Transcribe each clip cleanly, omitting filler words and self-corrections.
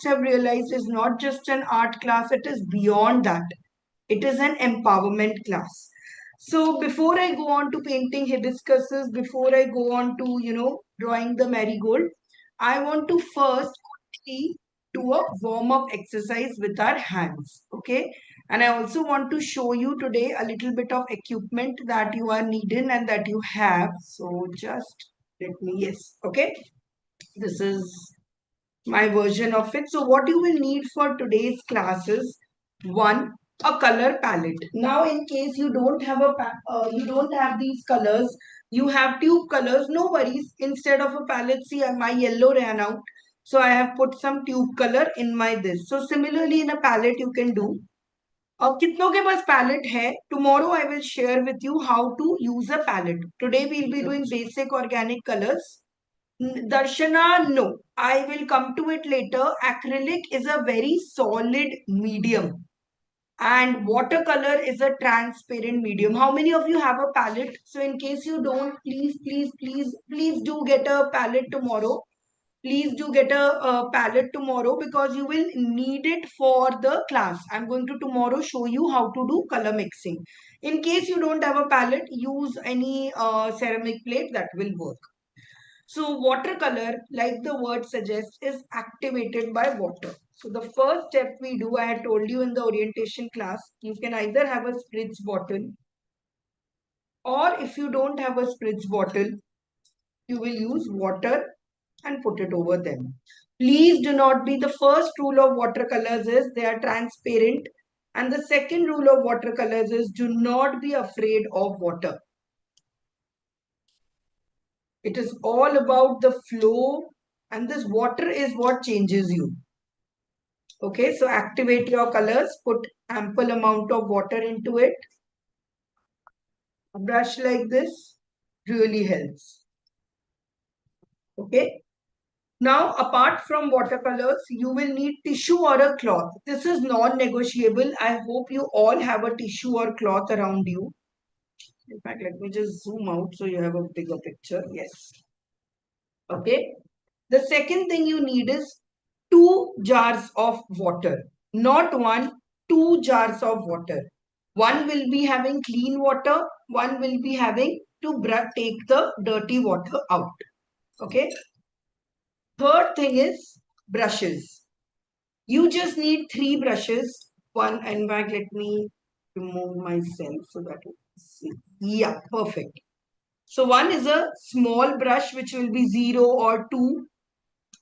must have realized is not just an art class, it is beyond that. It is an empowerment class. So before I go on to painting hibiscuses, before I go on to, drawing the marigold, I want to first quickly do a warm-up exercise with our hands. Okay. And I also want to show you today a little bit of equipment that you are needing and that you have. So just let me, yes. Okay. This is my version of it. So what you will need for today's class is one, a color palette. Now, in case you don't have you don't have these colors, you have tube colors. No worries. Instead of a palette, see, my yellow ran out, so I have put some tube color in my this. So similarly, in a palette, you can do. और कितनों के पास palette है? Tomorrow I will share with you how to use a palette. Today we'll be doing basic organic colors. Darshana, no. I will come to it later. Acrylic is a very solid medium. And watercolor is a transparent medium. How many of you have a palette? So in case you don't, please do get a palette tomorrow. Please do get a palette tomorrow because you will need it for the class. I'm going to tomorrow show you how to do color mixing. In case you don't have a palette, use any ceramic plate that will work. So watercolor, like the word suggests, is activated by water. So the first step we do, I had told you in the orientation class, you can either have a spritz bottle, or if you don't have a spritz bottle, you will use water and put it over them. Please do not be, the first rule of watercolors is they are transparent. And the second rule of watercolors is do not be afraid of water. It is all about the flow, and this water is what changes you. Okay, so activate your colors, put ample amount of water into it. A brush like this really helps. Okay. Now, apart from watercolors, you will need tissue or a cloth. This is non-negotiable. I hope you all have a tissue or cloth around you. In fact, let me just zoom out so you have a bigger picture. Yes. Okay. The second thing you need is 2 jars of water. Not one, 2 jars of water. One will be having clean water. One will be having to take the dirty water out. Okay. Third thing is brushes. You just need 3 brushes. One, in fact, let me remove myself so that you can see. Yeah, perfect. So one is a small brush which will be 0 or 2.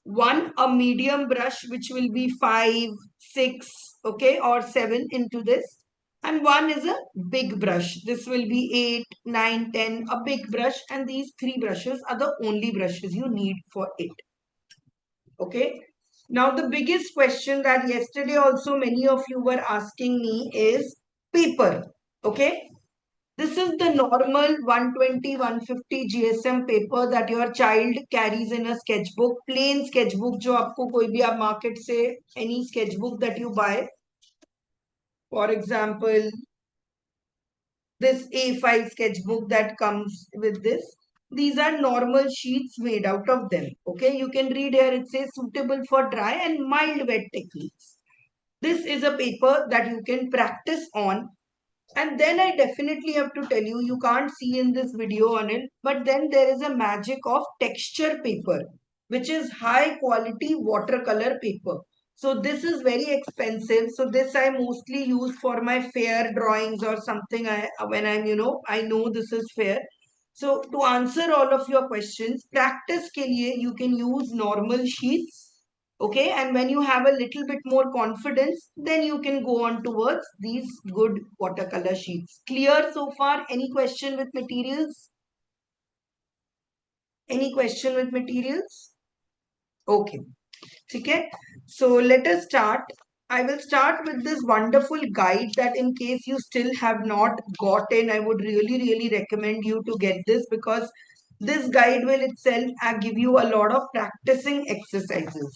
One, a medium brush which will be 5, 6, okay, or 7 into this. And one is a big brush. This will be 8, 9, 10, a big brush. And these 3 brushes are the only brushes you need for it. Okay. Now, the biggest question that yesterday also many of you were asking me is paper. Okay. This is the normal 120, 150 GSM paper that your child carries in a sketchbook. Plain sketchbook, जो आपको कोई भी आप market से any sketchbook that you buy. For example, this A5 sketchbook that comes with this. These are normal sheets made out of them. Okay, you can read here, it says suitable for dry and mild wet techniques. This is a paper that you can practice on. And then I definitely have to tell you, you can't see in this video on it, but then there is a magic of texture paper, which is high quality watercolor paper. So this is very expensive. So this I mostly use for my fair drawings or something when I'm, I know this is fair. So to answer all of your questions, practice ke liye, you can use normal sheets. Okay, and when you have a little bit more confidence, then you can go on towards these good watercolor sheets. Clear so far? Any question with materials? Any question with materials? Okay. Okay. So let us start. I will start with this wonderful guide that in case you still have not gotten, I would really recommend you to get this because this guide will itself give you a lot of practicing exercises.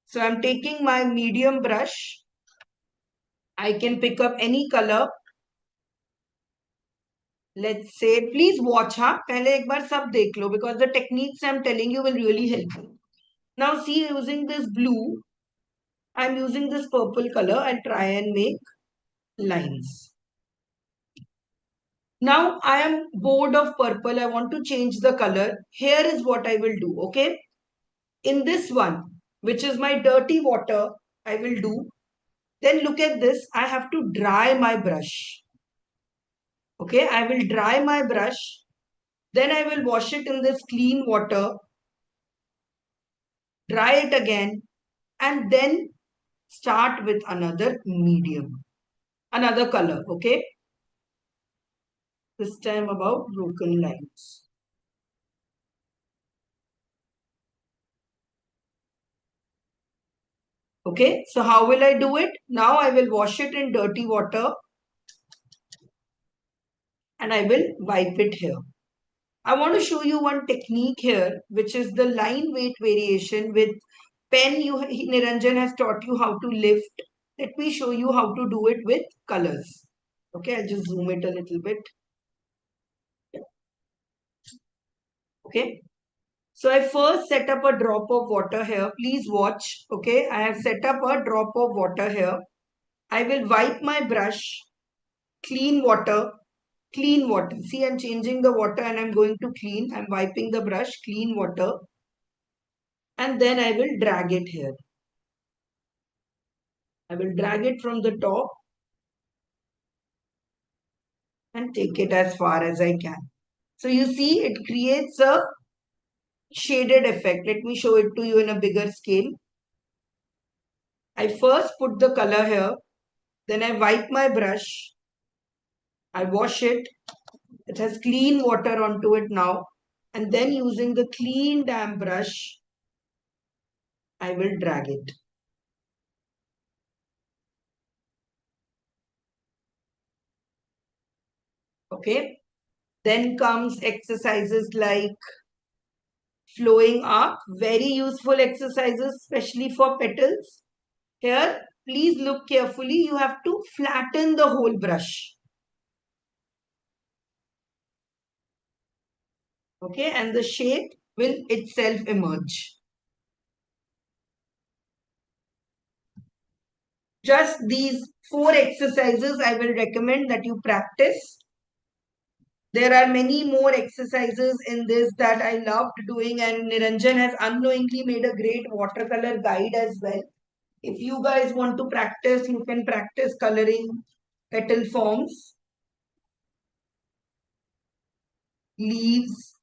So I'm taking my medium brush. I can pick up any color. Let's say, please watch, huh? पहले एक बार सब देख लो because the techniques I'm telling you will really help you. Now see, using this blue, I'm using this purple color and try and make lines. Now I am bored of purple. I want to change the color. Here is what I will do. Okay. In this one, which is my dirty water, I will do. Then look at this. I have to dry my brush. Okay. I will dry my brush. Then I will wash it in this clean water. Dry it again. And then start with another medium. Another color. Okay. This time about broken lines. Okay, so how will I do it? Now I will wash it in dirty water and I will wipe it here. I want to show you one technique here, which is the line weight variation with pen. Niranjan has taught you how to lift. Let me show you how to do it with colors. Okay, I'll just zoom it a little bit. Okay, so I first set up a drop of water here. Please watch. Okay, I have set up a drop of water here. I will wipe my brush, clean water, clean water. See, I'm changing the water and I'm going to clean. I'm wiping the brush, clean water. And then I will drag it here. I will drag it from the top and take it as far as I can. So you see, it creates a shaded effect. Let me show it to you in a bigger scale. I first put the color here. Then I wipe my brush. I wash it. It has clean water onto it now. And then using the clean damp brush, I will drag it. Okay. Then comes exercises like flowing arc, very useful exercises, especially for petals. Here, please look carefully. You have to flatten the whole brush. Okay, and the shape will itself emerge. Just these 4 exercises I will recommend that you practice. There are many more exercises in this that I loved doing, and Niranjan has unknowingly made a great watercolor guide as well. If you guys want to practice, you can practice coloring petal forms, leaves.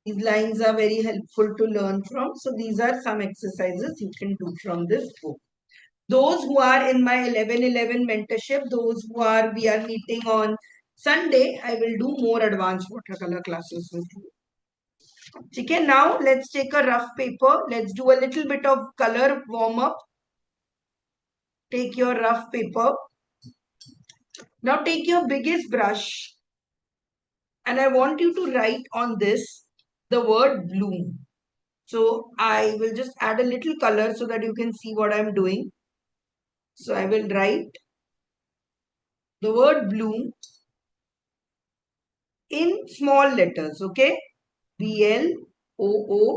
These lines are very helpful to learn from. So these are some exercises you can do from this book. Those who are in my 11-11 mentorship, those who are, we are meeting on Sunday, I will do more advanced watercolor classes with you. Okay, now let's take a rough paper. Let's do a little bit of color warm up. Take your rough paper. Now take your biggest brush and I want you to write on this the word bloom. So I will just add a little color so that you can see what I'm doing. So I will write the word bloom in small letters, okay? BLOOM.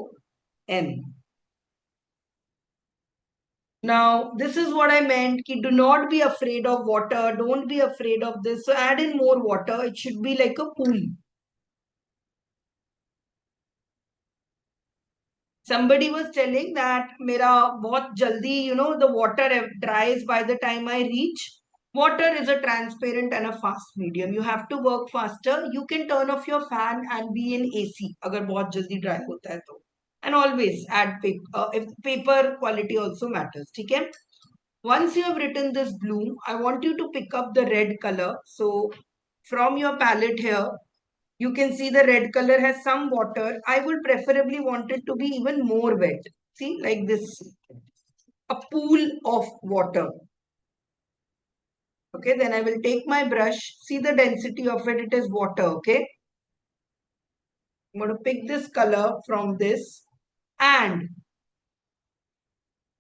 Now, this is what I meant. Ki do not be afraid of water. Don't be afraid of this. So add in more water. It should be like a pool. Somebody was telling that mera bahut jaldi, the water dries by the time I reach. Water is a transparent and a fast medium. You have to work faster. You can turn off your fan and be in AC agar bahut jaldi dry hota hai to. And always add paper. If paper quality also matters. Okay? Once you have written this bloom, I want you to pick up the red color. So from your palette here, you can see the red color has some water. I would preferably want it to be even more wet. See, like this, a pool of water. Okay, then I will take my brush. See the density of it, it is water, okay? I'm going to pick this color from this and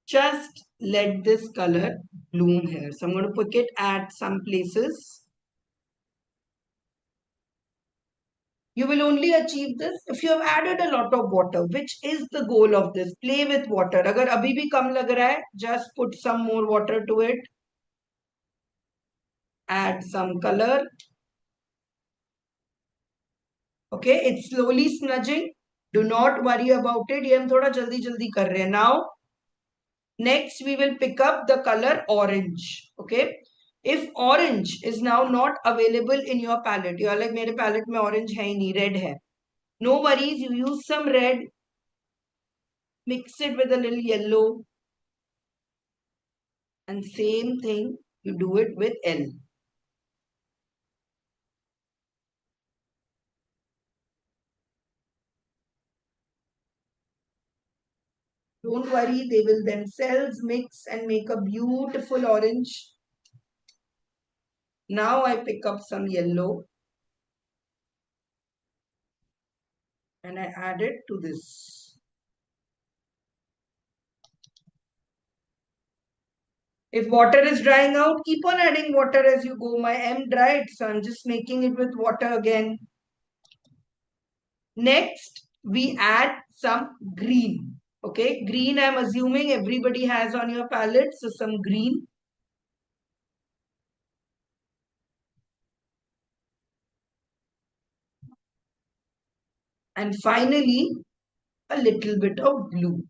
just let this color bloom here. So I'm going to pick it at some places. You will only achieve this if you have added a lot of water, which is the goal of this. Play with water. अगर अभी भी कम लग रहा है, just put some more water to it. Add some color. Okay, it's slowly smudging. Do not worry about it. ये हम थोड़ा जल्दी जल्दी कर रहे हैं. Now, next we will pick up the color orange. Okay. If orange is now not available in your palette, you are like मेरे palette में orange है ही नहीं, red है. No worries, you use some red, mix it with a little yellow, and same thing, you do it with L. Don't worry, they will themselves mix and make a beautiful orange. Now I pick up some yellow and I add it to this. If water is drying out, keep on adding water as you go. My M dried, so I'm just making it with water again. Next, we add some green. Okay, green I'm assuming everybody has on your palette, so some green. And finally, a little bit of blue.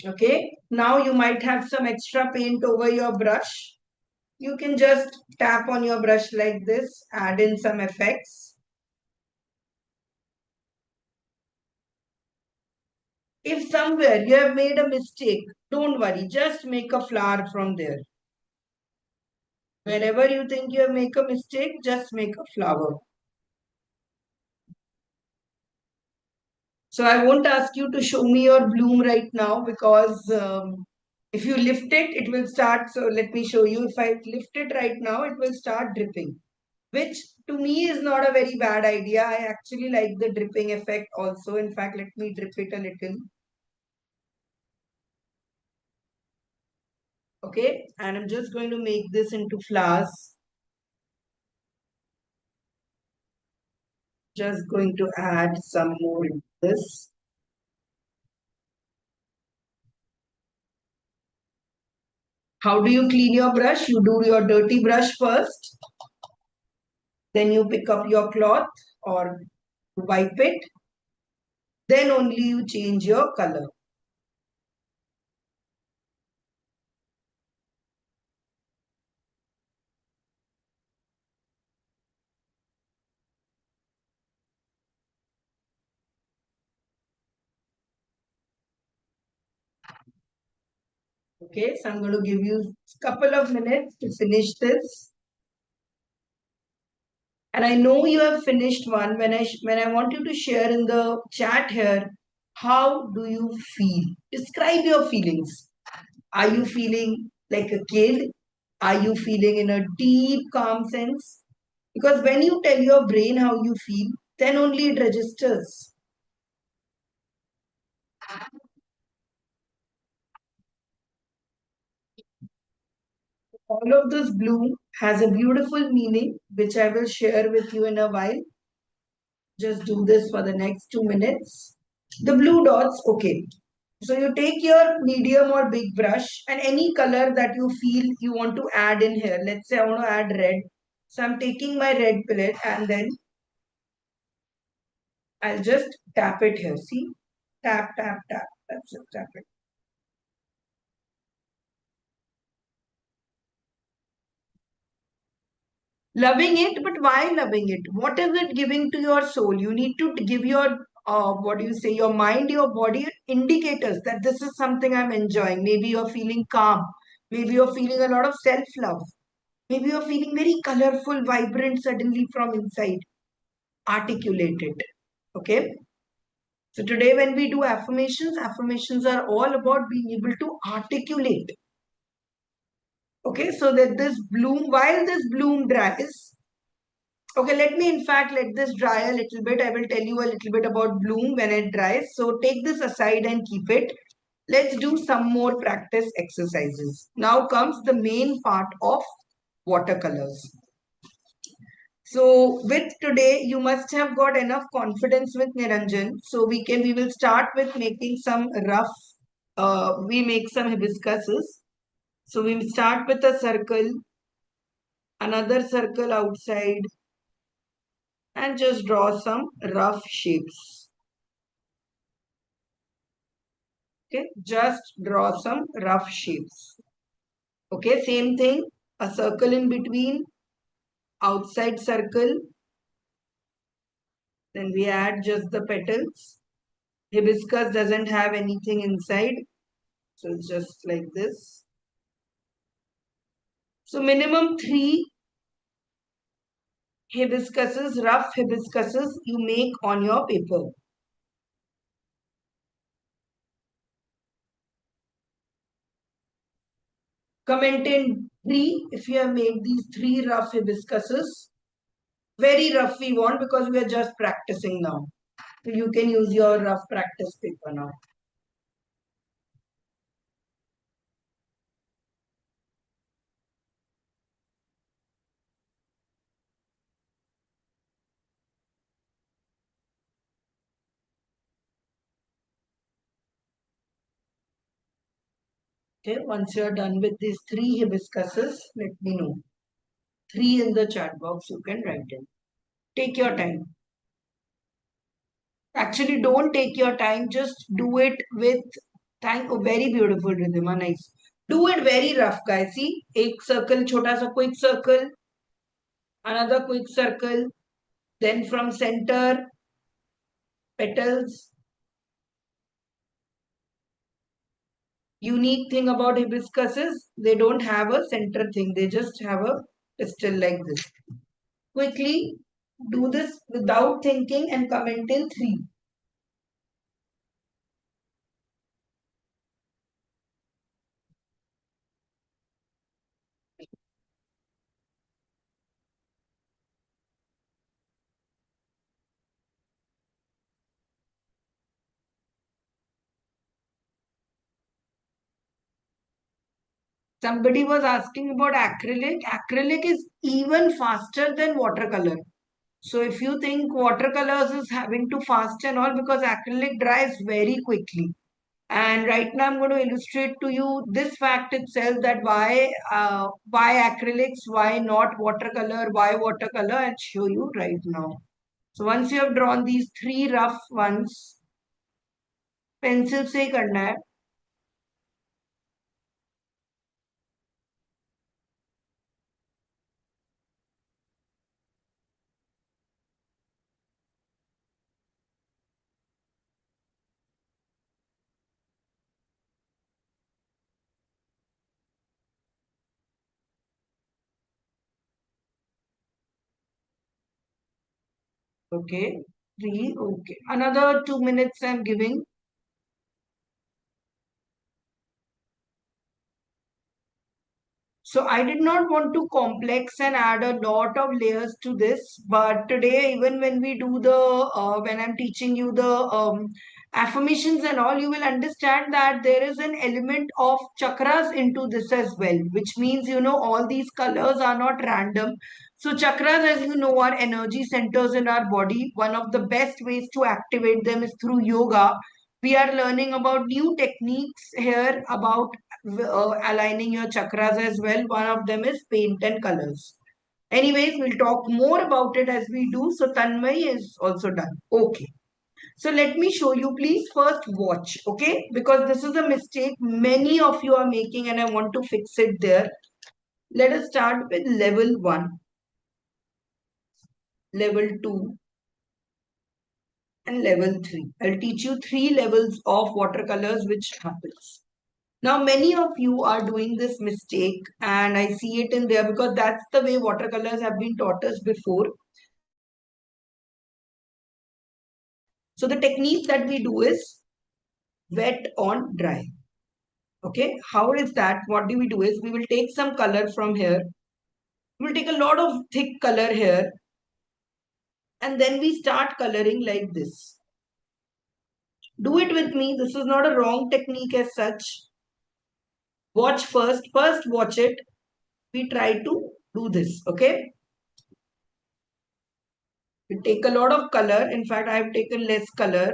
Okay, now you might have some extra paint over your brush. You can just tap on your brush like this, add in some effects. If somewhere you have made a mistake, don't worry, just make a flower from there. Wherever you think you have made a mistake, just make a flower. So I won't ask you to show me your bloom right now because if you lift it, it will start. So let me show you. If I lift it right now, it will start dripping, which to me is not a very bad idea. I actually like the dripping effect also. In fact, let me drip it a little. Okay, and I'm just going to make this into flowers. Just going to add some more in this. How do you clean your brush? You do your dirty brush first. Then you pick up your cloth or wipe it. Then only you change your color. Okay, so I'm going to give you a couple of minutes to finish this. And I know you have finished one. When I want you to share in the chat here, how do you feel? Describe your feelings. Are you feeling like a kid? Are you feeling in a deep, calm sense? Because when you tell your brain how you feel, then only it registers. All of this blue has a beautiful meaning, which I will share with you in a while. Just do this for the next 2 minutes. The blue dots, okay. So you take your medium or big brush and any color that you feel you want to add in here. Let's say I want to add red. So I'm taking my red palette and then I'll just tap it here. See? Tap, tap, tap. That's it. Tap it. Loving it, but why loving it? What is it giving to your soul? You need to give your, what do you say, your mind, your body indicators that this is something I'm enjoying. Maybe you're feeling calm. Maybe you're feeling a lot of self love. Maybe you're feeling very colorful, vibrant suddenly from inside. Articulate it. Okay. So today, when we do affirmations, affirmations are all about being able to articulate. Okay. So that this bloom, while this bloom dries, okay, let me in fact let this dry a little bit. I will tell you a little bit about bloom when it dries. So take this aside and keep it. Let's do some more practice exercises. Now comes the main part of watercolors. So with today, you must have got enough confidence with Niranjan. So we will start with making some rough, we make some hibiscuses. So we will start with a circle, another circle outside, and just draw some rough shapes. Okay, just draw some rough shapes. Okay, same thing, a circle in between, outside circle, then we add just the petals. Hibiscus doesn't have anything inside, so it's just like this. So minimum 3 hibiscuses, rough hibiscuses you make on your paper. Comment in 3 if you have made these 3 rough hibiscuses. Very rough we want because we are just practicing now. So you can use your rough practice paper now. Okay, once you are done with these 3 hibiscuses, let me know. 3 in the chat box you can write in. Take your time. Actually, don't take your time. Just do it with thank. Oh, very beautiful, Ridhima. Nice. Do it very rough, guys. See, एक circle, छोटा सा quick circle, another quick circle. Then from center, petals. Unique thing about hibiscus is they don't have a center thing. They just have a pistil like this. Quickly do this without thinking and comment in 3. Somebody was asking about acrylic. Acrylic is even faster than watercolor. So if you think watercolors is having to fast and all, because acrylic dries very quickly. And right now I'm going to illustrate to you this fact itself, that why acrylics, why not watercolor, why watercolor, and show you right now. So once you have drawn these 3 rough ones, pencil से ही करना है. Okay, 3. Okay, another 2 minutes I'm giving. So I did not want to complex and add a lot of layers to this, but today, even when we do when I'm teaching you the affirmations and all, you will understand that there is an element of chakras into this as well, which means, all these colors are not random. So chakras, as you know, are energy centers in our body. One of the best ways to activate them is through yoga. We are learning about new techniques here about aligning your chakras as well. One of them is paint and colors. Anyways, we'll talk more about it as we do. So Tanmay is also done. Okay. So let me show you. Please first watch. Okay. Because this is a mistake many of you are making and I want to fix it there. Let us start with level 1, level 2 and level 3. I'll teach you 3 levels of watercolors which happens. Now, many of you are doing this mistake, and I see it in there because that's the way watercolors have been taught us before. So, the technique that we do is wet on dry. Okay, how is that? What do? Is we will take some color from here. We will take a lot of thick color here, and then we start coloring like this. Do it with me. This is not a wrong technique as such. Watch first. First, watch it. We try to do this. Okay. We take a lot of color. In fact, I have taken less color.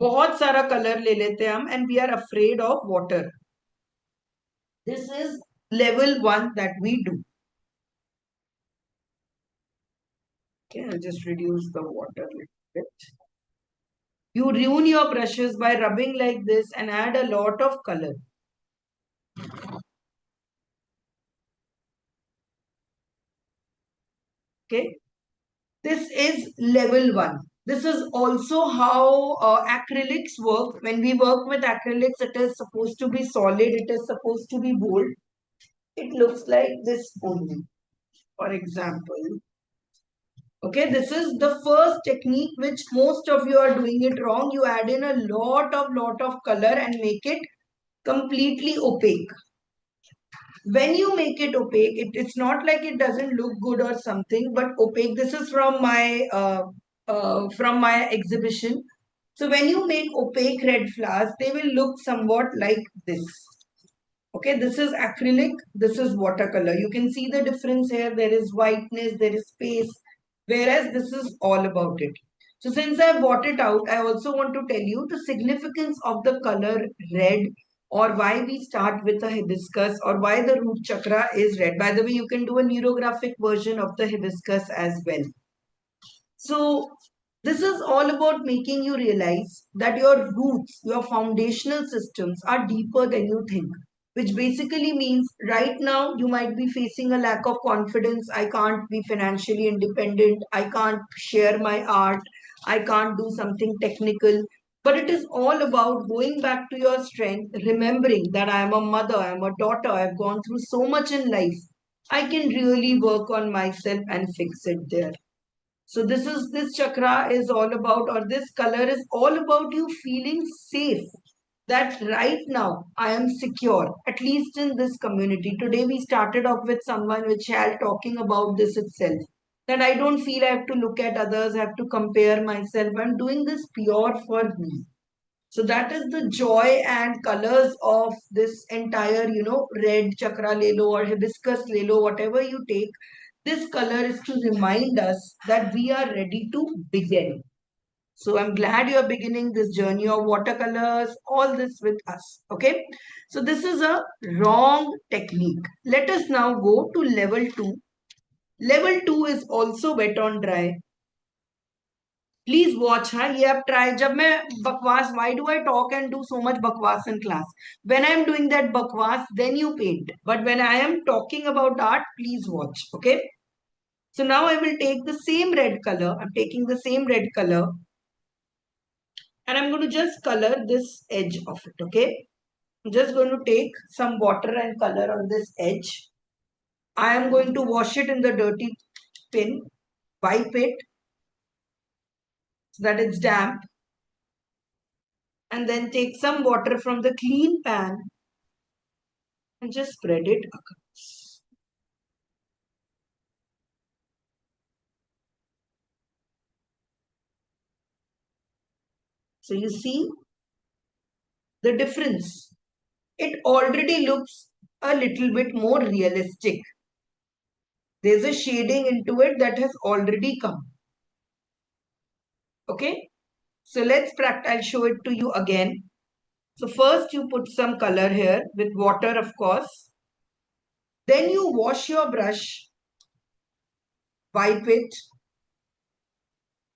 बहुत सारा color ले लेते हैं हम, and we are afraid of water. This is level 1 that we do. Okay, I'll just reduce the water a little bit. You ruin your brushes by rubbing like this and add a lot of color. Okay, this is level 1. This is also how acrylics work. When we work with acrylics, it is supposed to be solid, it is supposed to be bold. It looks like this only. For example, okay, this is the first technique which most of you are doing it wrong. You add in a lot of color and make it completely opaque. When you make it opaque, it's not like it doesn't look good or something, but opaque. This is from my exhibition. So when you make opaque red flowers, they will look somewhat like this. Okay, this is acrylic, this is watercolor. You can see the difference here. There is whiteness, there is space, whereas this is all about it. So since I bought it out, I also want to tell you the significance of the color red, or why we start with a hibiscus, or why the root chakra is red. By the way, you can do a neurographic version of the hibiscus as well. So this is all about making you realize that your roots, your foundational systems are deeper than you think, which basically means right now you might be facing a lack of confidence. I can't be financially independent. I can't share my art. I can't do something technical. But it is all about going back to your strength, remembering that I am a mother, I am a daughter, I've gone through so much in life. I can really work on myself and fix it there. So this chakra is all about, or this color is all about you feeling safe. That right now I am secure, at least in this community. Today we started off with someone which had talking about this itself. That I don't feel I have to look at others, I have to compare myself. I'm doing this pure for me. So that is the joy and colors of this entire, red chakra lelo or hibiscus lelo, whatever you take. This color is to remind us that we are ready to begin. So I'm glad you are beginning this journey of watercolors, all this with us. Okay. So this is a wrong technique. Let us now go to level 2. Level 2 is also wet on dry. Please watch हाँ ये आप try जब मैं बकवास why do I talk and do so much बकवास in class when I am doing that बकवास then you paint but when I am talking about art please watch okay so now I will take the same red color. I'm taking the same red color and I'm going to just color this edge of it. Okay, I'm just going to take some water and color on this edge. I am going to wash it in the dirty pin, wipe it so that it's damp, and then take some water from the clean pan and just spread it across. So you see the difference. It already looks a little bit more realistic. There's a shading into it that has already come. Okay. So let's practice. I'll show it to you again. So first you put some color here with water, of course. Then you wash your brush, wipe it,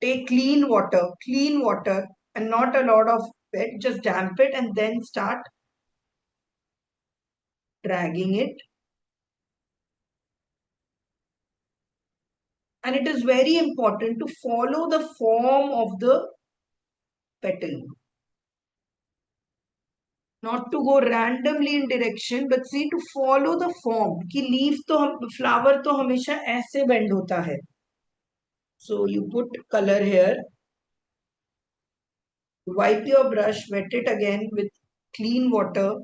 take clean water, and not a lot of wet, just damp it and then start dragging it. And it is very important to follow the form of the petal. Not to go randomly in direction, but see to follow the form. कि leaf तो हम flower तो हमेशा ऐसे bend होता है. So you put color here. Wipe your brush, wet it again with clean water.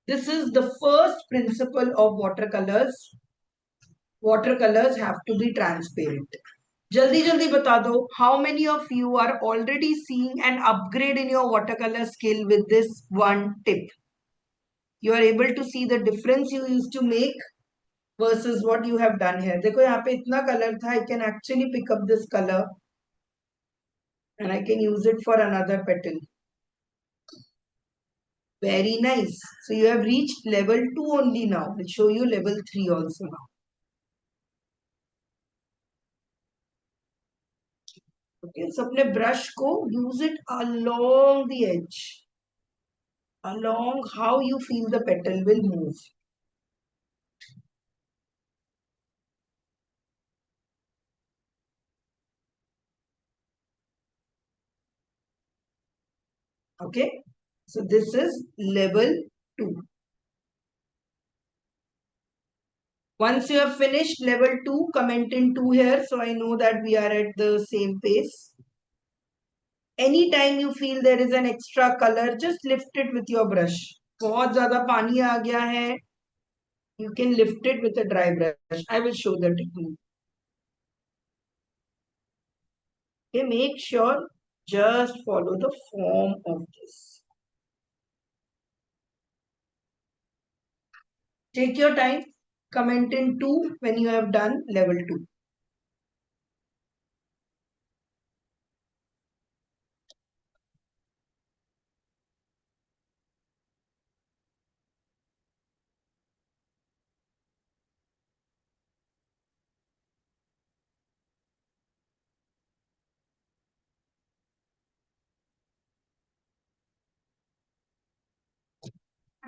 This is the first principle of watercolors. Watercolors have to be transparent. Jaldi jaldi bata do, how many of you are already seeing an upgrade in your watercolor skill with this one tip? You are able to see the difference you used to make versus what you have done here. देखो यहाँ पे इतना color था, I can actually pick up this color and I can use it for another petal. Very nice. So you have reached level 2 only now. I'll show you level 3 also now. Okay, so अपने brush को use it along the edge. Along how you feel the petal will move. Okay, so this is level 2. Once you have finished level 2, comment in 2 here so I know that we are at the same pace. Anytime you feel there is an extra color, just lift it with your brush. बहुत ज़्यादा पानी आ गया है, you can lift it with a dry brush. I will show the technique. Okay, make sure just follow the form of this. Take your time. Comment in 2 when you have done level 2.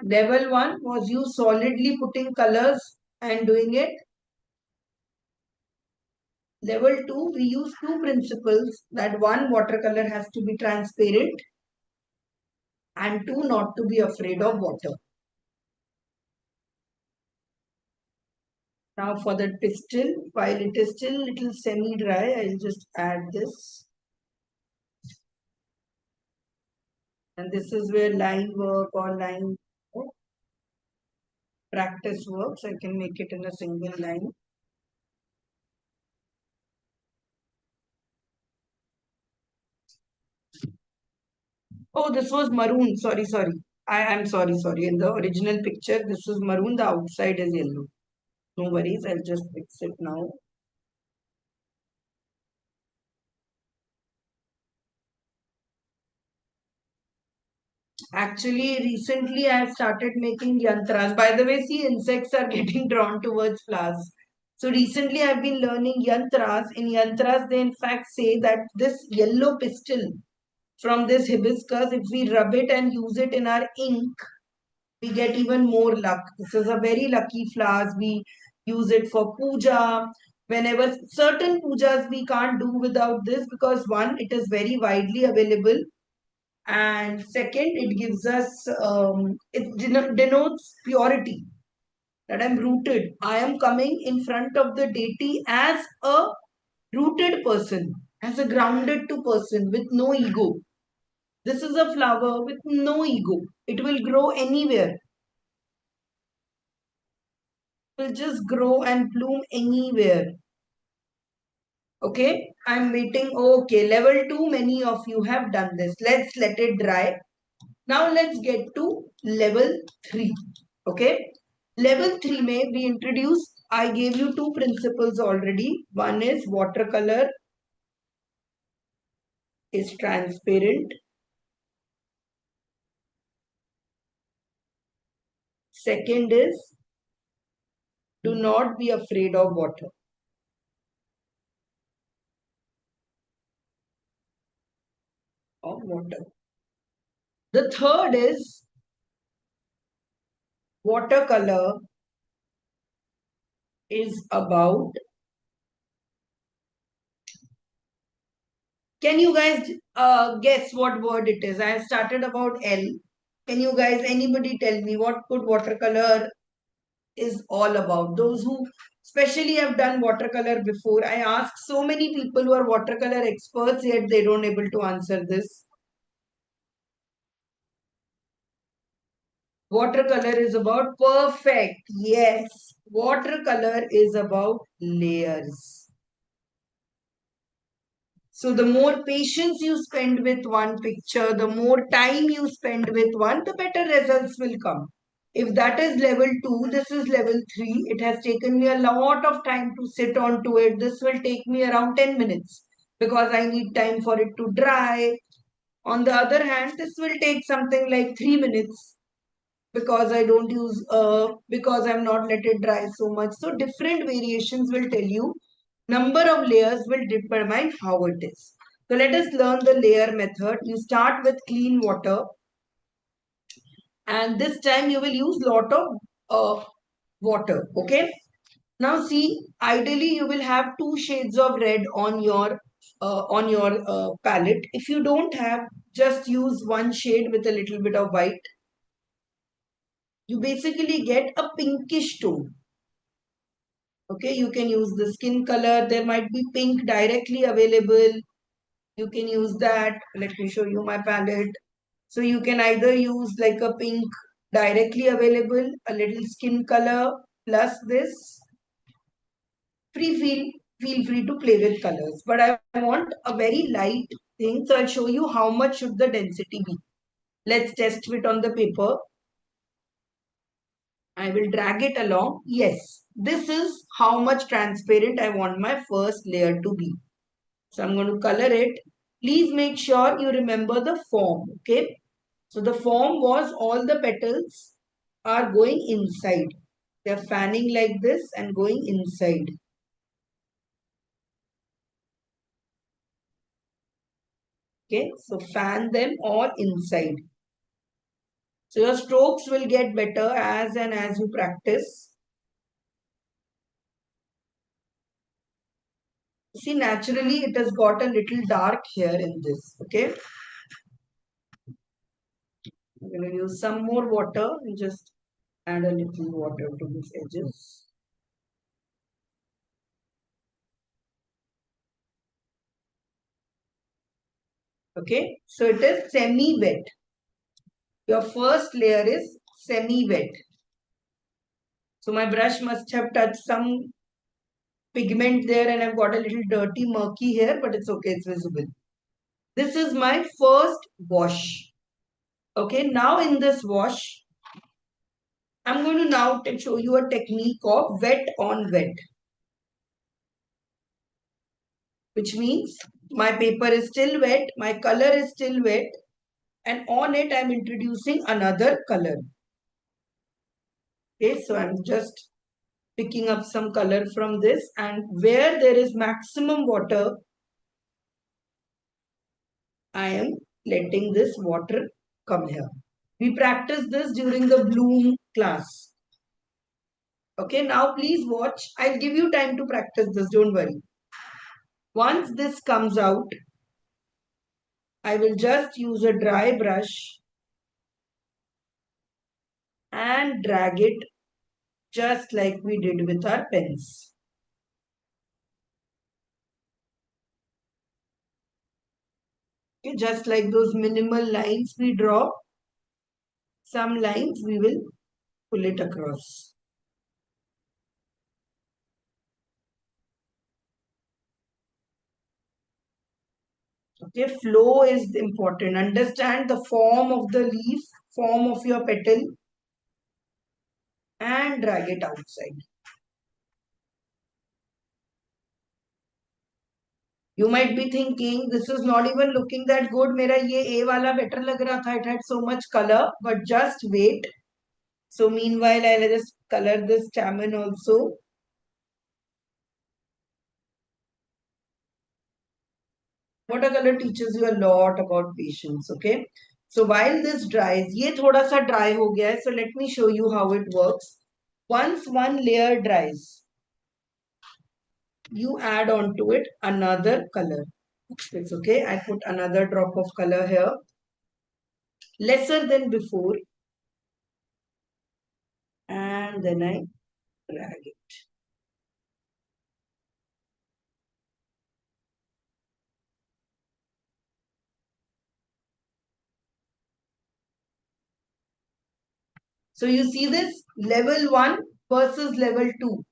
Level 1 was you solidly putting colors and doing it. Level 2, we use two principles, that one, watercolor has to be transparent, and two, not to be afraid of water. Now for the pistil, while it is still little semi-dry, I'll just add this. And this is where line work or line practice works. I can make it in a single line. Oh, this was maroon. Sorry, sorry. I am sorry, sorry. In the original picture, this was maroon. The outside is yellow. No worries. I'll just fix it now. Actually, recently I have started making yantras. By the way, see, insects are getting drawn towards flowers. So recently I've been learning yantras. In yantras, they in fact say that this yellow pistil from this hibiscus, if we rub it and use it in our ink, we get even more luck. This is a very lucky flowers. We use it for puja. Whenever certain pujas we can't do without this, because one, it is very widely available, and second, it gives us it denotes purity, that I'm rooted. I am coming in front of the deity as a rooted person, as a grounded to person with no ego. This is a flower with no ego. It will grow anywhere. It will just grow and bloom anywhere. Okay, I'm waiting. Okay, level 2, many of you have done this. Let's let it dry. Now let's get to level 3. Okay. Level 3 may we introduce. I gave you two principles already. One is watercolor is transparent. Second is do not be afraid of water. Of water. The third is watercolor is about. Can you guys guess what word it is? I have started about L. Can you guys, anybody tell me what could watercolor is all about? Those who especially have done watercolor before. I ask so many people who are watercolor experts, yet they don't able to answer this. Watercolor is about perfect. Yes. Watercolor is about layers. So the more patience you spend with one picture, the more time you spend with one, the better results will come. If that is level 2, this is level 3. It has taken me a lot of time to sit onto it. This will take me around 10 minutes because I need time for it to dry. On the other hand, this will take something like 3 minutes because I don't use, because I'm not let it dry so much. So different variations will tell you number of layers will determine how it is. So let us learn the layer method. You start with clean water and this time you will use lot of water. Okay. Now see, ideally you will have two shades of red on your palette. If you don't have, just use one shade with a little bit of white. You basically get a pinkish tone. Okay, you can use the skin color. There might be pink directly available. You can use that. Let me show you my palette. So you can either use like a pink directly available, a little skin color plus this. Feel free to play with colors. But I want a very light thing. So I'll show you how much should the density be. Let's test it on the paper. I will drag it along. Yes, this is how much transparent I want my first layer to be. So I'm going to color it. Please make sure you remember the form. Okay. So the form was all the petals are going inside. They're fanning like this and going inside. Okay. So fan them all inside. So your strokes will get better as and as you practice. See, naturally it has got a little dark here in this. Okay. I'm going to use some more water and just add a little water to these edges. Okay, so it is semi-wet. Your first layer is semi-wet. So my brush must have touched some pigment there and I've got a little dirty murky here, but it's okay, it's visible. This is my first wash. Okay, now in this wash, I'm going to now show you a technique of wet on wet, which means my paper is still wet, my color is still wet, and on it I'm introducing another color. Okay, so I'm just picking up some color from this, and where there is maximum water, I am letting this water come here. We practice this during the bloom class. Okay, now please watch. I'll give you time to practice this, don't worry. Once this comes out, I will just use a dry brush and drag it just like we did with our pens. Okay, just like those minimal lines we draw, some lines we will pull it across. Okay, flow is important. Understand the form of the leaf, form of your petal, and drag it outside. You might be thinking, this is not even looking that good. Mera ye A wala better lag raha tha. It had so much color, but just wait. So meanwhile, I'll just color this stamen also. Watercolor teaches you a lot about patience. Okay. So while this dries, ye thoda sa dry ho gaya hai. So let me show you how it works. Once one layer dries, you add on to it another color. It's okay. I put another drop of color here, lesser than before, and then I drag it. So you see this level 1 versus level 2.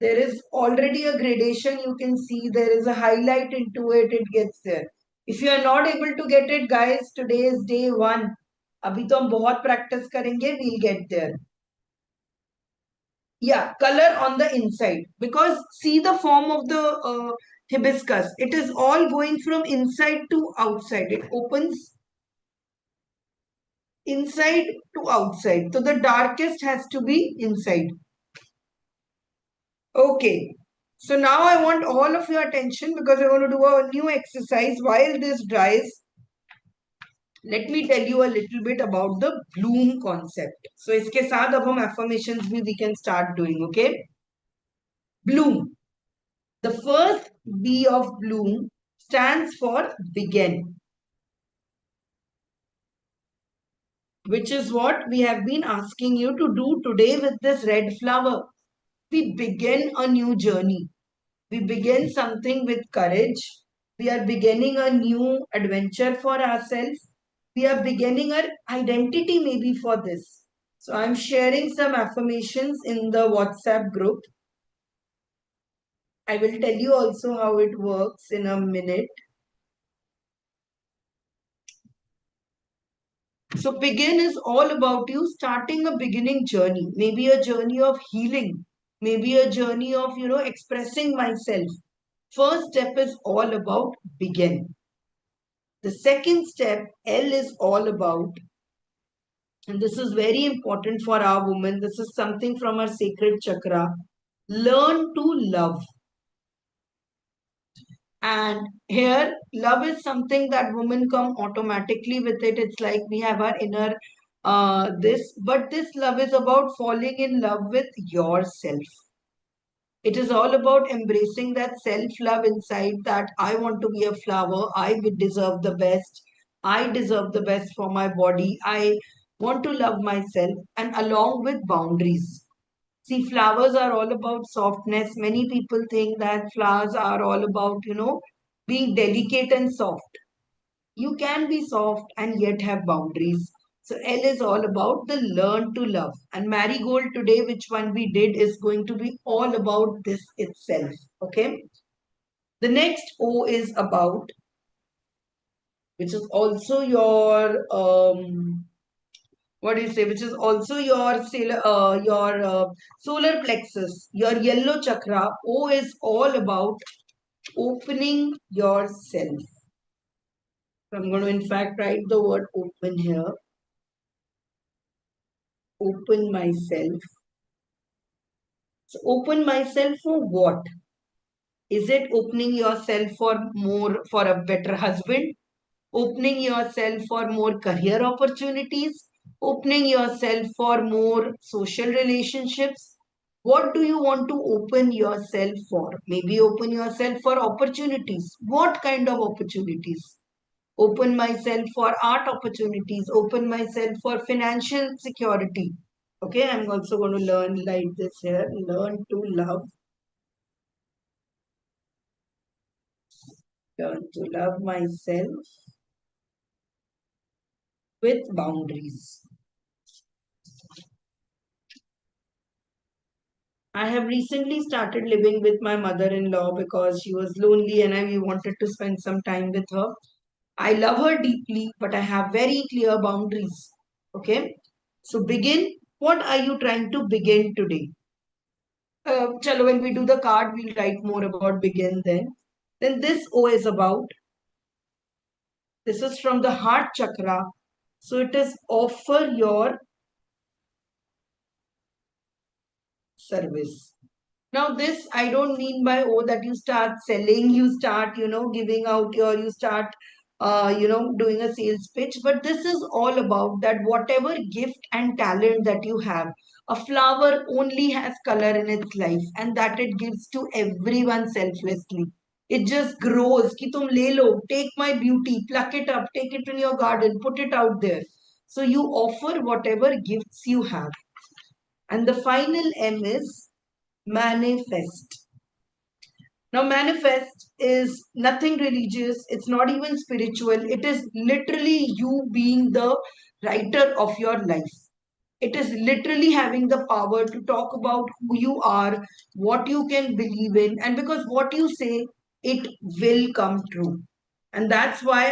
There is already a gradation. You can see there is a highlight into it. It gets there. If you are not able to get it, guys, today is day 1. अभी तो हम बहुत practice करेंगे. We'll get there. Yeah, color on the inside. Because see the form of the hibiscus. It is all going from inside to outside. It opens inside to outside. So the darkest has to be inside. Okay. So now I want all of your attention because we're going to do a new exercise. While this dries, let me tell you a little bit about the bloom concept. So इसके साथ अब हम affirmations भी we can start doing. Okay. Bloom. The first B of bloom stands for begin, which is what we have been asking you to do today with this red flower. We begin a new journey. We begin something with courage. We are beginning a new adventure for ourselves. We are beginning our identity maybe for this. So I'm sharing some affirmations in the WhatsApp group. I will tell you also how it works in a minute. So begin is all about you starting a beginning journey, maybe a journey of healing, maybe a journey of, expressing myself. First step is all about begin. The second step, L, is all about, and this is very important for our women, this is something from our sacred chakra, learn to love. And here, love is something that women come automatically with it. It's like we have our inner but this love is about falling in love with yourself. It is all about embracing that self-love inside, that I want to be a flower. I would deserve the best. I deserve the best for my body. I want to love myself, and along with boundaries. See, flowers are all about softness. Many people think that flowers are all about, being delicate and soft. You can be soft and yet have boundaries. So L is all about the learn to love. And marigold today, which one we did, is going to be all about this itself. Okay. The next O is about, which is also your what do you say? Which is also your solar plexus, your yellow chakra. O is all about opening yourself. So I'm going to in fact write the word open here. Open myself. So open myself for what? Is it opening yourself for more, for a better husband? Opening yourself for more career opportunities? Opening yourself for more social relationships? What do you want to open yourself for? Maybe open yourself for opportunities. What kind of opportunities? Open myself for art opportunities, open myself for financial security. Okay, I'm also going to learn like this here, learn to love, learn to love myself with boundaries. I have recently started living with my mother-in-law because she was lonely and we wanted to spend some time with her. I love her deeply, but I have very clear boundaries. Okay, so begin. What are you trying to begin today? Chalo, when we do the card, we'll write more about begin then. Then this O is about, this is from the heart chakra. So it is offer your service. Now this, I don't mean by oh that you start selling, you start, giving out your, you start, doing a sales pitch. But this is all about that whatever gift and talent that you have, a flower only has color in its life and that it gives to everyone selflessly. It just grows. Ki tum le lo, take my beauty, pluck it up, take it in your garden, put it out there. So you offer whatever gifts you have. And the final M is manifest. Now, manifest is nothing religious, it's not even spiritual, it is literally you being the writer of your life. It is literally having the power to talk about who you are, what you can believe in, and because what you say, it will come true. And that's why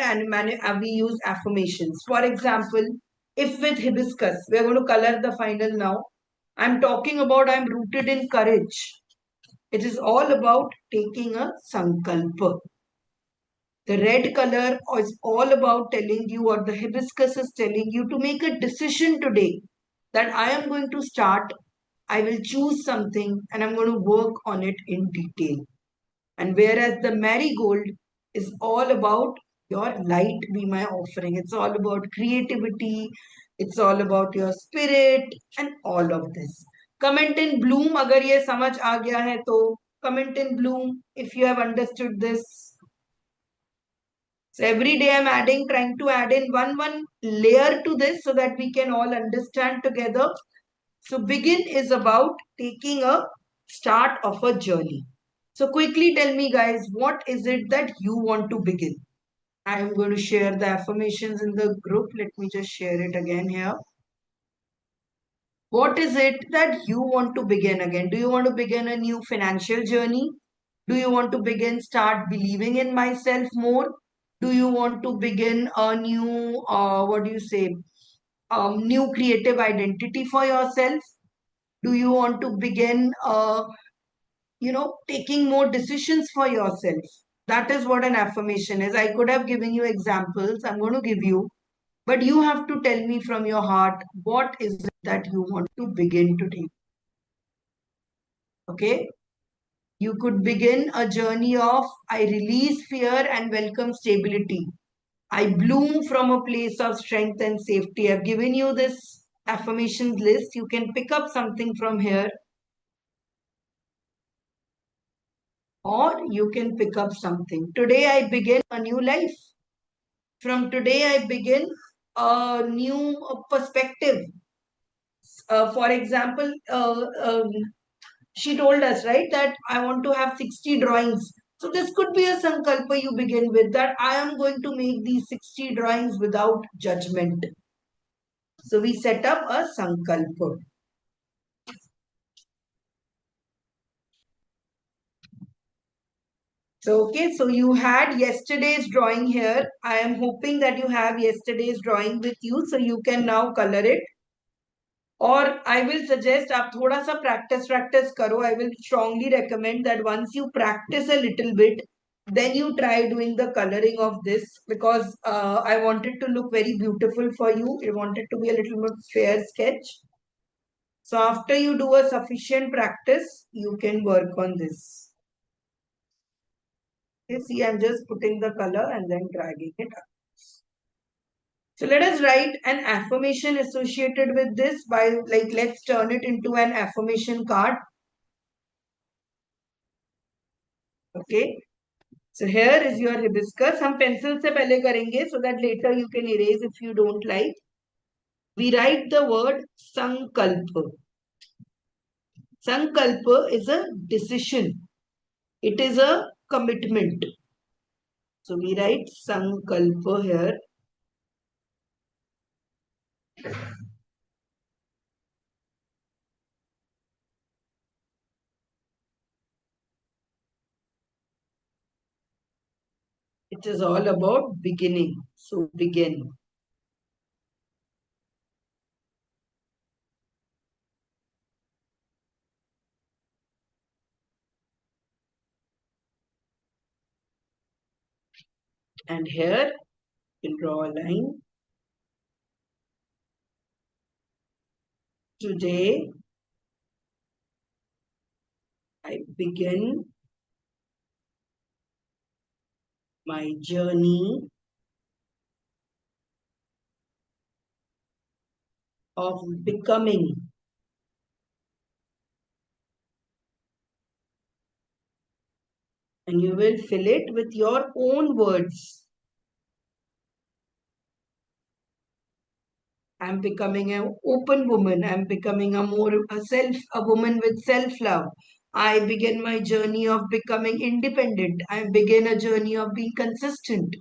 we use affirmations. For example, if with hibiscus, we're going to color the final now. I'm talking about I'm rooted in courage. It is all about taking a sankalpa. The red color is all about telling you, or the hibiscus is telling you to make a decision today that I am going to start, I will choose something and I'm going to work on it in detail. And whereas the marigold is all about your light be my offering, it's all about creativity, it's all about your spirit and all of this. Comment in bloom agar ye samajh aa gaya hai to comment in bloom if you have understood this. So every day I'm trying to add in one layer to this so that we can all understand together. So begin is about taking a start of a journey. So quickly tell me guys, what is it that you want to begin? I am going to share the affirmations in the group. Let me just share it again here. What is it that you want to begin again? Do you want to begin a new financial journey? Do you want to begin start believing in myself more? Do you want to begin a new, what do you say, new creative identity for yourself? Do you want to begin, taking more decisions for yourself? That is what an affirmation is. I could have given you examples. I'm going to give you, but you have to tell me from your heart what is it that you want to begin today. Okay? You could begin a journey of I release fear and welcome stability. I bloom from a place of strength and safety. I've given you this affirmations list. You can pick up something from here, or you can pick up something. Today I begin a new life. From today I begin a new perspective. For example, she told us, right, that I want to have 60 drawings. So this could be a sankalpa you begin with, that I am going to make these 60 drawings without judgment. So we set up a sankalpa. So, okay, so you had yesterday's drawing here. I am hoping that you have yesterday's drawing with you, so you can now color it. Or I will suggest आप थोड़ा सा practice करो. I will strongly recommend that once you practice a little bit, then you try doing the coloring of this, because I want it to look very beautiful for you. I want it to be a little more fair sketch. So after you do a sufficient practice, you can work on this. Okay, see, I'm just putting the color and then dragging it up. So let us write an affirmation associated with this by, like, let's turn it into an affirmation card. Okay. So here is your hibiscus. हम pencil से पहले करेंगे so that later you can erase if you don't like. We write the word sankalpa. Sankalpa is a decision. It is a commitment. So we write sankalpa here. It is all about beginning. So begin. And here we'll draw a line. Today I begin my journey of becoming. And you will fill it with your own words. I'm becoming an open woman. I'm becoming a woman with self-love. I begin my journey of becoming independent. I begin a journey of being consistent.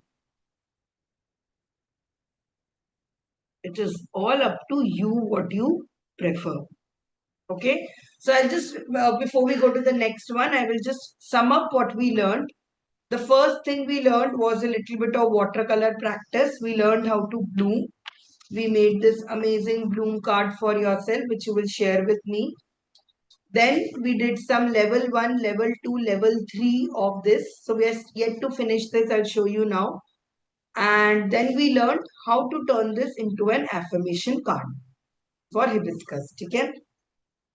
It is all up to you what you prefer. Okay. So I'll just, before we go to the next one, I will just sum up what we learned. The first thing we learned was a little bit of watercolor practice. We learned how to bloom. We made this amazing bloom card for yourself, which you will share with me. Then we did some level 1, level 2, level 3 of this. So we are yet to finish this. I'll show you now. And then we learned how to turn this into an affirmation card for hibiscus. Okay?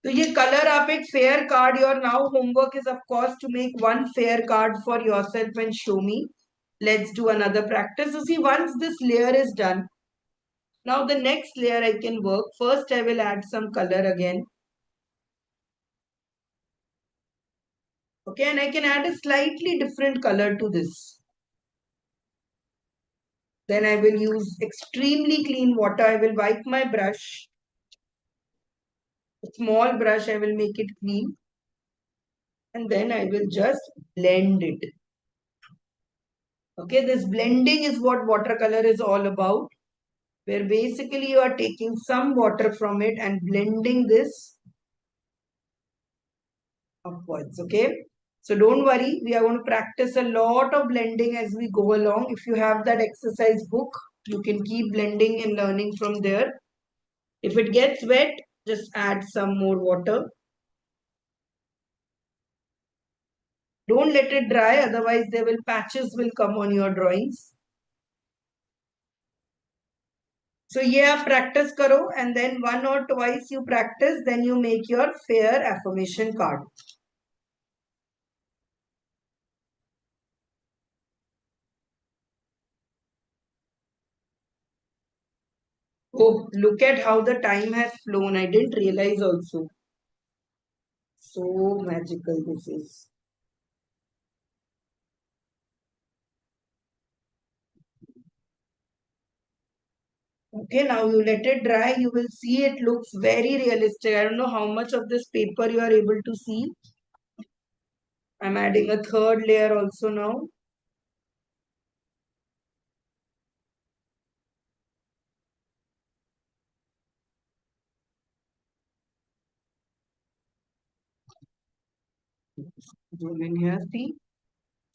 तो ये colour आप एक fair card, your now homework is of course to make one fair card for yourself and show me. Let's do another practice. So see, once this layer is done, now the next layer I can work. First I will add some color again. Okay, and I can add a slightly different color to this. Then I will use extremely clean water. I will wipe my brush. A small brush, I will make it clean. And then I will just blend it. Okay, this blending is what watercolor is all about, where basically you are taking some water from it and blending this upwards. Okay, so don't worry, we are going to practice a lot of blending as we go along. If you have that exercise book, you can keep blending and learning from there. If it gets wet, just add some more water. Don't let it dry, otherwise there will patches will come on your drawings. So yeah, practice karo, and then one or twice you practice, then you make your fair affirmation card. Oh, look at how the time has flown. I didn't realize also. So magical this is. Okay, now you let it dry. You will see it looks very realistic. I don't know how much of this paper you are able to see. I'm adding a third layer also now. Zoom in here, see.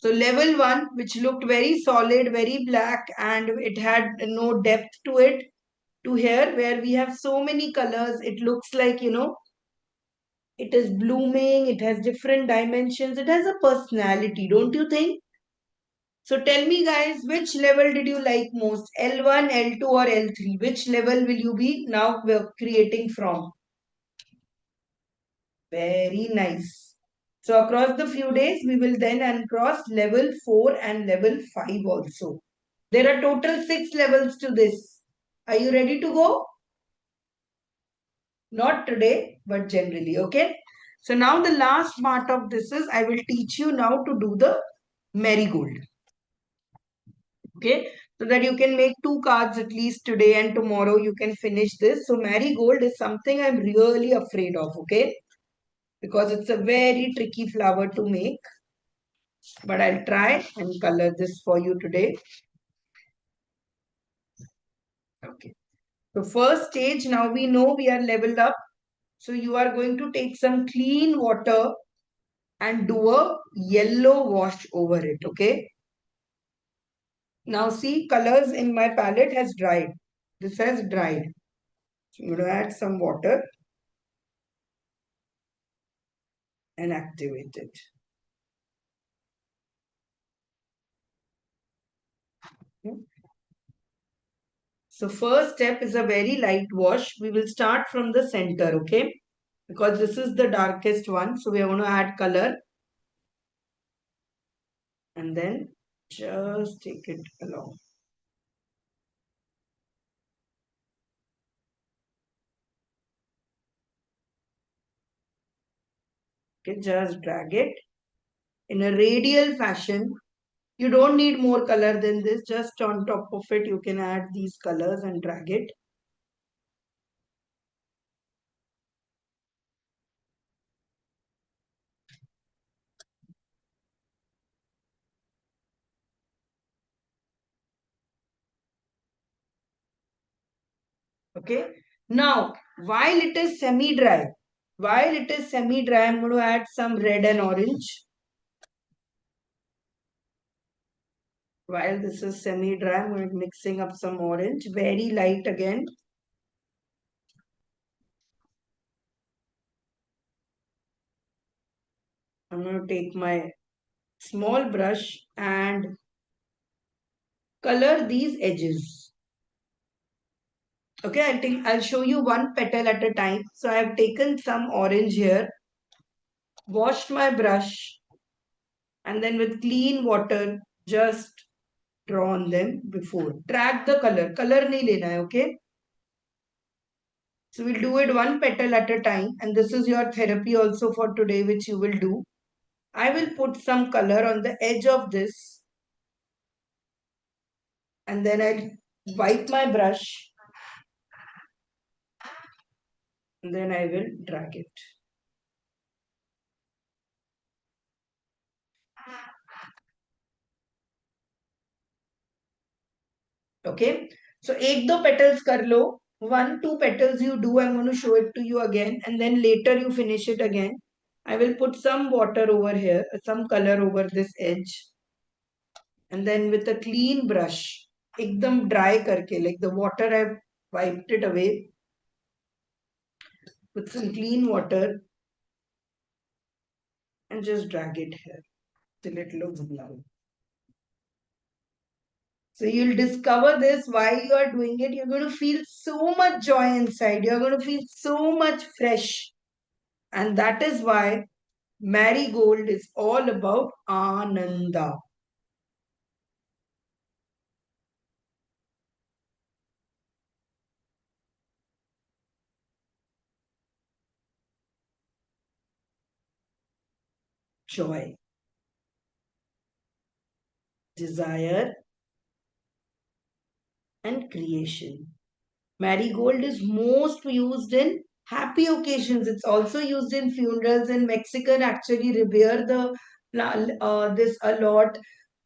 So level 1, which looked very solid, very black, and it had no depth to it, to here where we have so many colors, it looks like, it is blooming, it has different dimensions, it has a personality, don't you think? So tell me guys, which level did you like most? L1, L2 or L3? Which level will you be now creating from? Very nice. So across the few days, we will then uncross level 4 and level 5 also. There are total 6 levels to this. Are you ready to go? Not today, but generally, okay? So now the last part of this is I will teach you now to do the marigold. Okay, so that you can make 2 cards at least today and tomorrow you can finish this. So marigold is something I'm really afraid of, okay? Because it's a very tricky flower to make. But I'll try and color this for you today. Okay. So first stage, now we know we are leveled up. So you are going to take some clean water and do a yellow wash over it, okay? Now see, colors in my palette has dried. This has dried. So I'm going to add some water and activate it. Okay. So first step is a very light wash. We will start from the center, okay? Because this is the darkest one. So we are going to add color. And then just take it along. Okay, just drag it in a radial fashion. You don't need more color than this. Just on top of it, you can add these colors and drag it. Okay. Now, While it is semi-dry, I'm going to add some red and orange. While this is semi-dry, I'm going to mixing up some orange, very light again. I'm going to take my small brush and color these edges. Okay, I'll show you one petal at a time. So I have taken some orange here, washed my brush, and then with clean water, just draw on them before. Track the color. Color nahi lena hai, okay? So we'll do it one petal at a time. And this is your therapy also for today, which you will do. I will put some color on the edge of this. And then I'll wipe my brush. And then I will drag it. Okay. So एक दो petals कर लो. One, two petals you do. I'm going to show it to you again. And then later you finish it again. I will put some water over here, some color over this edge. And then with a clean brush, एकदम dry करके, like the water I've wiped it away with some clean water and just drag it here till it looks brown. So you'll discover this while you are doing it. You're going to feel so much joy inside. You're going to feel so much fresh. And that is why Marigold is all about Ananda. Joy, desire, and creation. Marigold is most used in happy occasions. It's also used in funerals. In Mexican, actually revere this a lot,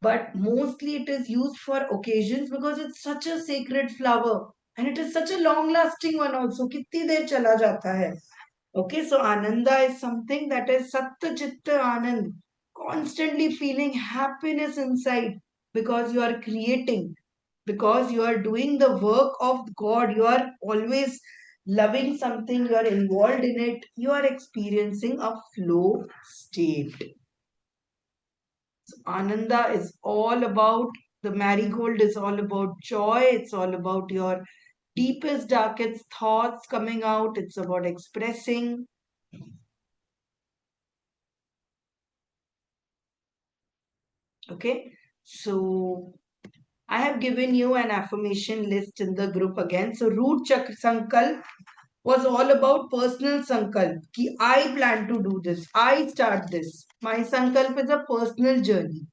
but mostly it is used for occasions because it's such a sacred flower and it is such a long-lasting one also. कितनी देर चला जाता है. Okay, so Ananda is something that is Satta Chitta Anand, constantly feeling happiness inside because you are creating, because you are doing the work of God. You are always loving something, you are involved in it, you are experiencing a flow state. So Ananda is all about, the marigold is all about joy, it's all about your deepest, darkest thoughts coming out, it's about expressing. Okay, so I have given you an affirmation list in the group again. So root chakra sankalp was all about personal sankalp. Ki I plan to do this. I start this. My sankalp is a personal journey.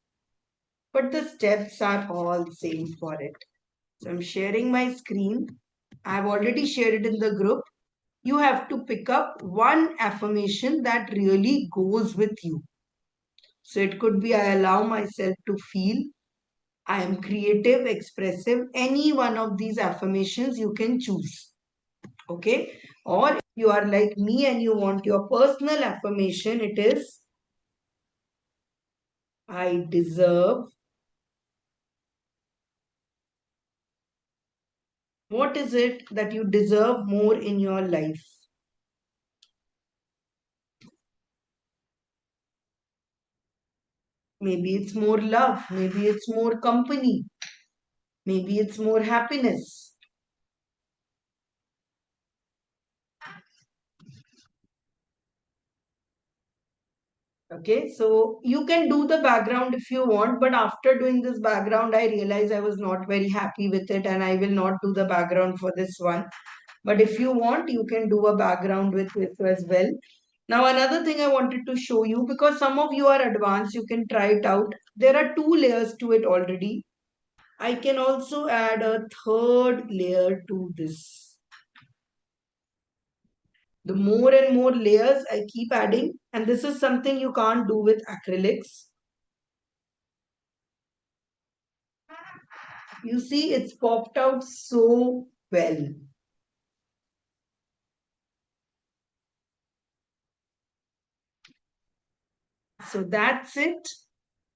But the steps are all same for it. So I'm sharing my screen. I've already shared it in the group. You have to pick up one affirmation that really goes with you. So it could be I allow myself to feel. I am creative, expressive. Any one of these affirmations you can choose. Okay. Or if you are like me and you want your personal affirmation, it is I deserve. What is it that you deserve more in your life? Maybe it's more love. Maybe it's more company. Maybe it's more happiness. Okay, so you can do the background if you want, but after doing this background, I realized I was not very happy with it and I will not do the background for this one. But if you want, you can do a background with this as well. Now, another thing I wanted to show you, because some of you are advanced, you can try it out. There are two layers to it already. I can also add a third layer to this. The more and more layers I keep adding, and this is something you can't do with acrylics. You see, it's popped out so well. So that's it.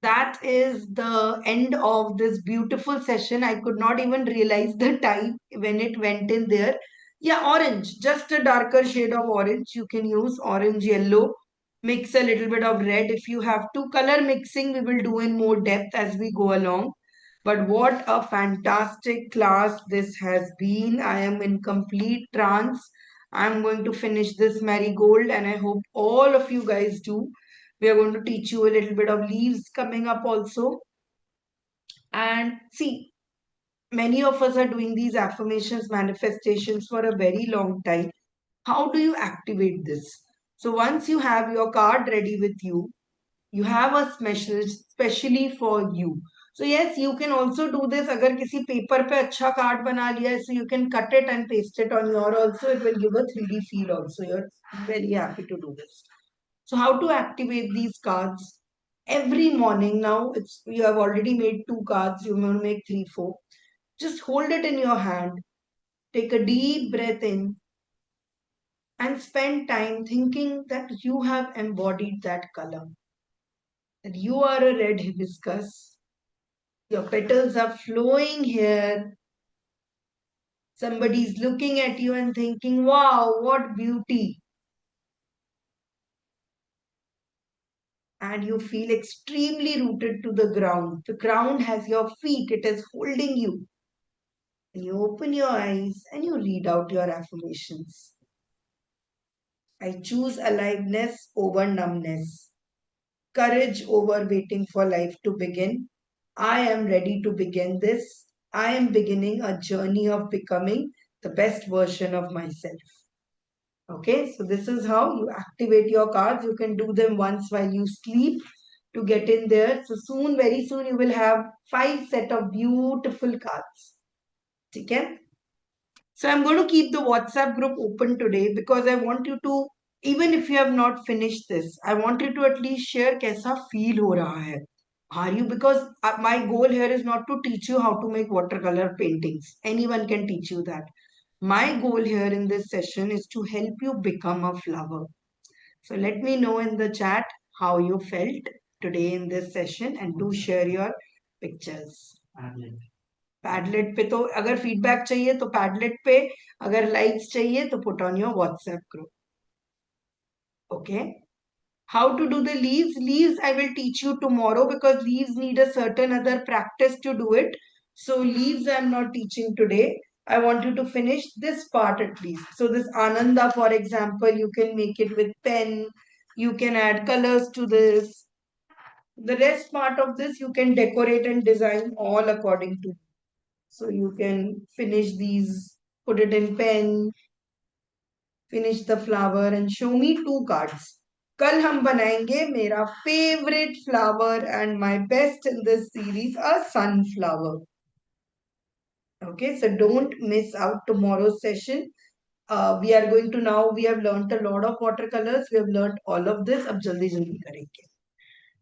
That is the end of this beautiful session. I could not even realize the time when it went in there. Yeah, orange, just a darker shade of orange. You can use orange, yellow, mix a little bit of red if you have to. Color mixing we will do in more depth as we go along. But what a fantastic class this has been. I am in complete trance. I'm going to finish this marigold and I hope all of you guys do. We are going to teach you a little bit of leaves coming up also. And see, many of us are doing these affirmations, manifestations for a very long time. How do you activate this? So once you have your card ready with you have a message specially for you. So yes, you can also do this. अगर किसी paper पे अच्छा card बना लिया है, so you can cut it and paste it on your also. It will give a 3D feel also. You're very happy to do this. So how to activate these cards? Every morning now, it's you have already made two cards. You want to make three, four. Just hold it in your hand. Take a deep breath in and spend time thinking that you have embodied that color. That you are a red hibiscus. Your petals are flowing here. Somebody's looking at you and thinking, wow, what beauty. And you feel extremely rooted to the ground. The ground has your feet, it is holding you. And you open your eyes and you read out your affirmations. I choose aliveness over numbness, courage over waiting for life to begin. I am ready to begin this. I am beginning a journey of becoming the best version of myself. Okay, so this is how you activate your cards. You can do them once while you sleep to get in there. So soon, very soon, you will have 5 set of beautiful cards. Okay? So I'm going to keep the WhatsApp group open today because I want you to, even if you have not finished this, I want you to at least share कैसा feel हो रहा है. Are you? Because my goal here is not to teach you how to make watercolor paintings. Anyone can teach you that. My goal here in this session is to help you become a flower. So let me know in the chat how you felt today in this session and do share your pictures. Padlet पे तो अगर feedback चाहिए तो Padlet पे अगर likes चाहिए तो put on your WhatsApp group okay how to do the leaves I will teach you tomorrow because leaves need a certain other practice to do it. So leaves I'm not teaching today. I want you to finish this part at least. So this ananda, for example, you can make it with pen. You can add colors to this. The rest part of this you can decorate and design all according to. So you can finish these, put it in pen, finish the flower and show me two cards. कल हम बनाएंगे मेरा favorite flower and my best in this series, a sunflower. Okay, so don't miss out tomorrow's session. We are going to now, we have learned a lot of watercolors. We have learned all of this. अब जल्दी जल्दी करेंगे.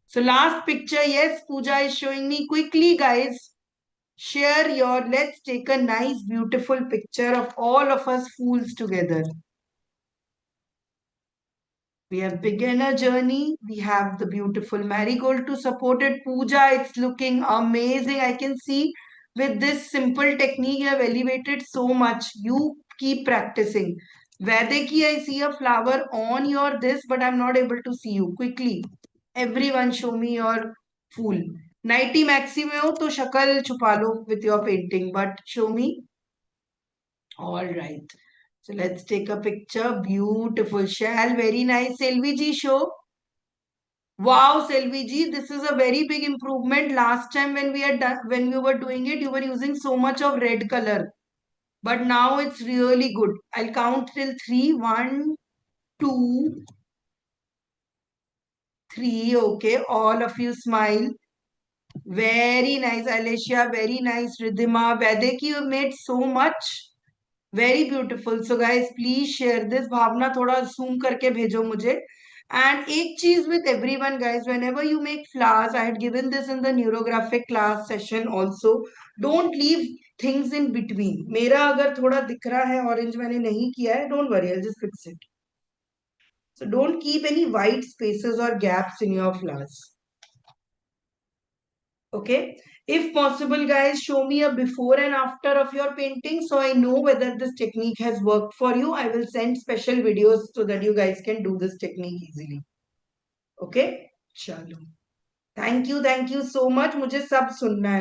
So last picture, yes, Pooja is showing me quickly, guys. Share your, let's take a nice, beautiful picture of all of us fools together. We have beginner journey. We have the beautiful marigold to support it. Pooja, it's looking amazing. I can see with this simple technique, you have elevated so much. You keep practicing. Vedaki, I see a flower on your this, but I'm not able to see you. Quickly, everyone show me your fool. 90 maxi में हो तो शक्ल छुपा लो with your painting, but show me. All right. So let's take a picture. Beautiful shell. Very nice. Selvi ji, show. Wow, Selvi ji, this is a very big improvement. Last time when we had done, when we were doing it, you were using so much of red color. But now it's really good. I'll count till three. 1, 2, 3. Okay. All of you smile. Very nice, Alicia. Very nice, Ridhima. Vedaki, you made so much. Very beautiful. So guys, please share this. भावना थोड़ा zoom करके भेजो मुझे. And एक चीज with everyone, guys, whenever you make flowers, I had given this in the neurographic class session also. Don't leave things in between. मेरा अगर थोड़ा दिख रहा है orange मैंने नहीं किया है, don't worry, I'll just fix it. So don't keep any white spaces or gaps in your flowers. Okay. If possible, guys, show me a before and after of your painting so I know whether this technique has worked for you. I will send special videos so that you guys can do this technique easily. Okay. Chalo. Thank you so much. मुझे सब सुनना है.